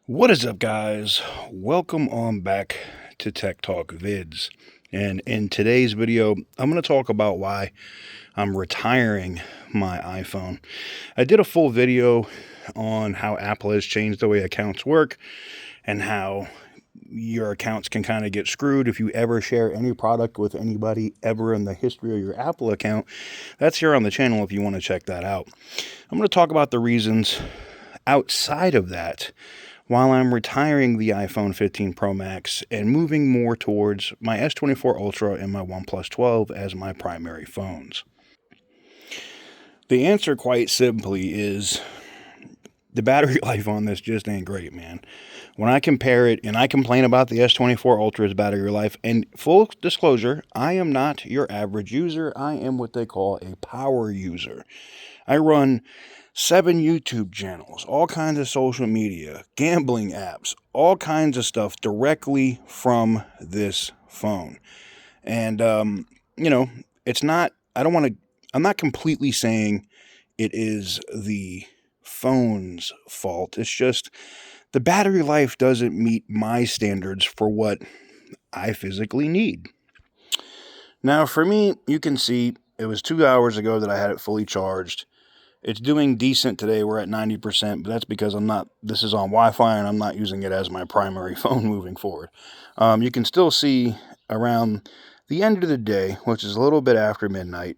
What is up, guys? Welcome on back to Tech Talk Vids. And in today's video, I'm going to talk about why I'm retiring my iPhone. I did a full video on how Apple has changed the way accounts work and how your accounts can kind of get screwed if you ever share any product with anybody ever in the history of your Apple account. That's here on the channel if you want to check that out. I'm going to talk about the reasons outside of that while I'm retiring the iPhone 15 Pro Max and moving more towards my S24 Ultra and my OnePlus 12 as my primary phones. The answer, quite simply, is the battery life on this just ain't great, man. When I compare it, and I complain about the S24 Ultra's battery life, and full disclosure, I am not your average user. I am what they call a power user. I run 7 YouTube channels, all kinds of social media, gambling apps, all kinds of stuff directly from this phone. And, it's not, I'm not completely saying it is the phone's fault. It's just the battery life doesn't meet my standards for what I physically need. Now, for me, you can see it was 2 hours ago that I had it fully charged. It's doing decent today. We're at 90%, but that's because this is on Wi-Fi and I'm not using it as my primary phone moving forward. You can still see around the end of the day, which is a little bit after midnight,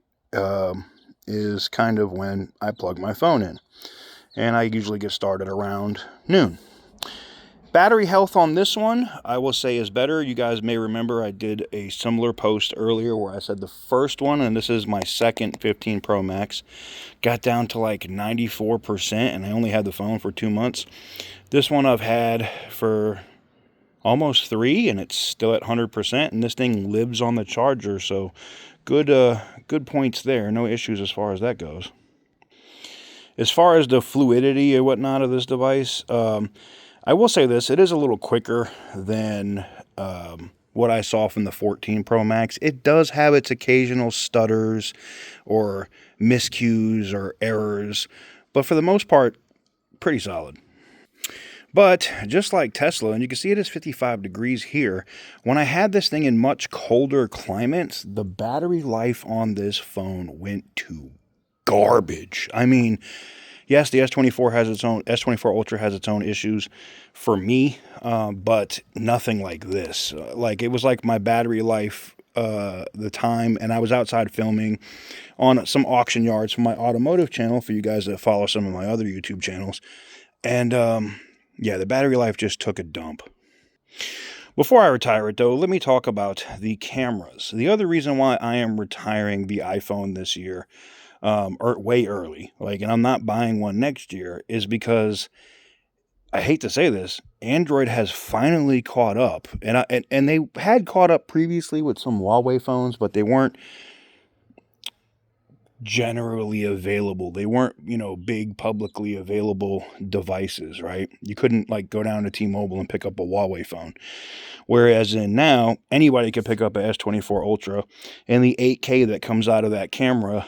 is kind of when I plug my phone in. And I usually get started around noon. Battery health on this one, I will say, is better. You guys may remember I did a similar post earlier where I said the first one, and this is my second 15 Pro Max, got down to like 94%, and I only had the phone for 2 months. This one I've had for almost 3, and it's still at 100%, and this thing lives on the charger, so good points there. No issues as far as that goes. As far as the fluidity and whatnot of this device, I will say this, it is a little quicker than what I saw from the 14 Pro Max. It does have its occasional stutters or miscues or errors, but for the most part, pretty solid. But just like Tesla, and you can see it is 55 degrees here, when I had this thing in much colder climates, the battery life on this phone went to garbage. I mean, yes, the S24 Ultra has its own issues for me, but nothing like this. Like, it was like my battery life, the time, and I was outside filming on some auction yards for my automotive channel, for you guys that follow some of my other YouTube channels. And, yeah, the battery life just took a dump. Before I retire it, though, let me talk about the cameras. The other reason why I am retiring the iPhone this year, or way early, and I'm not buying one next year, is because, I hate to say this, Android has finally caught up, and they had caught up previously with some Huawei phones, but they weren't generally available. They weren't, big publicly available devices, right? You couldn't go down to T-Mobile and pick up a Huawei phone. Whereas in now, anybody could pick up a S24 Ultra, and the 8K that comes out of that camera,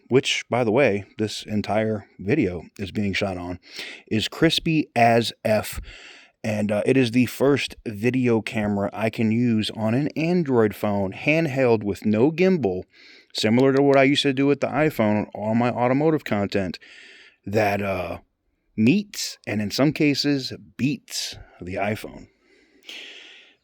which, by the way, this entire video is being shot on, is crispy as F. And it is the first video camera I can use on an Android phone, handheld with no gimbal, similar to what I used to do with the iPhone on my automotive content, that meets, and in some cases beats, the iPhone.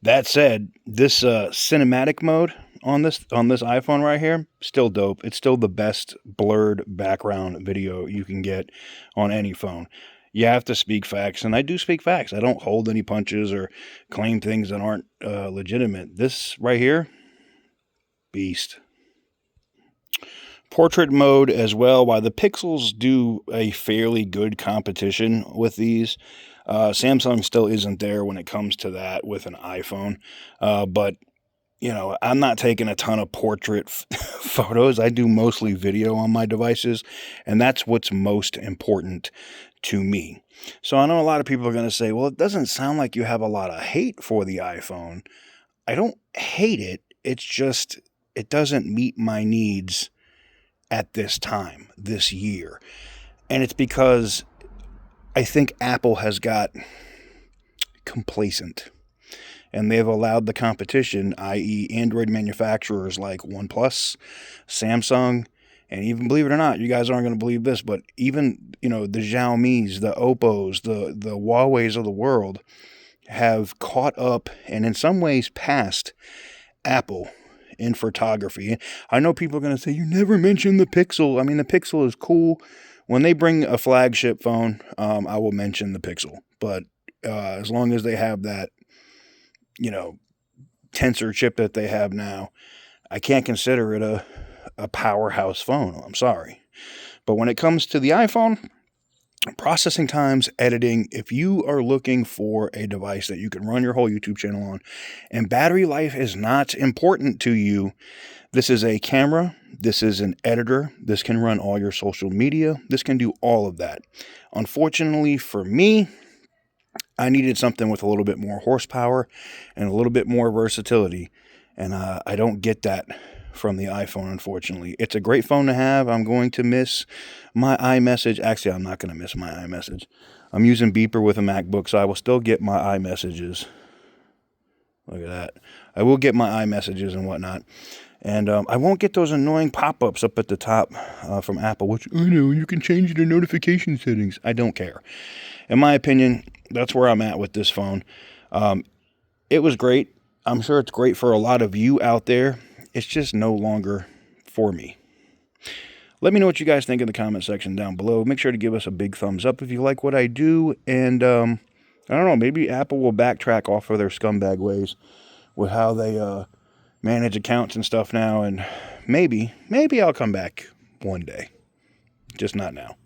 That said, this cinematic mode on this iPhone right here, still dope. It's still the best blurred background video you can get on any phone. You have to speak facts, and I do speak facts. I don't hold any punches or claim things that aren't legitimate. This right here, beast. Portrait mode as well. While the Pixels do a fairly good competition with these, Samsung still isn't there when it comes to that with an iPhone. But I'm not taking a ton of portrait photos. I do mostly video on my devices, and that's what's most important to me. So I know a lot of people are going to say, well, it doesn't sound like you have a lot of hate for the iPhone. I don't hate it. It's just, it doesn't meet my needs at this time, this year. And it's because I think Apple has got complacent. And they've allowed the competition, i.e. Android manufacturers like OnePlus, Samsung, and even, believe it or not, you guys aren't going to believe this, but even, the Xiaomi's, the Oppos, the Huawei's of the world have caught up and in some ways passed Apple in photography. I know people are going to say, you never mentioned the Pixel. I mean, the Pixel is cool. When they bring a flagship phone, I will mention the Pixel. But as long as they have that, tensor chip that they have now, I can't consider it a powerhouse phone. I'm sorry. But when it comes to the iPhone, processing times, editing, if you are looking for a device that you can run your whole YouTube channel on, and battery life is not important to you, this is a camera, this is an editor, this can run all your social media, this can do all of that. Unfortunately for me, I needed something with a little bit more horsepower and a little bit more versatility, and I don't get that from the iPhone, unfortunately. It's a great phone to have. I'm going to miss my iMessage. Actually, I'm not going to miss my iMessage. I'm using Beeper with a MacBook, so I will still get my iMessages. Look at that. I will get my iMessages and whatnot. And I won't get those annoying pop-ups up at the top from Apple, which, I know, you can change the notification settings. I don't care. In my opinion, that's where I'm at with this phone. It was great. I'm sure it's great for a lot of you out there. It's just no longer for me. Let me know what you guys think in the comment section down below. Make sure to give us a big thumbs up if you like what I do. And I don't know, maybe Apple will backtrack off of their scumbag ways with how they manage accounts and stuff now. And maybe I'll come back one day. Just not now.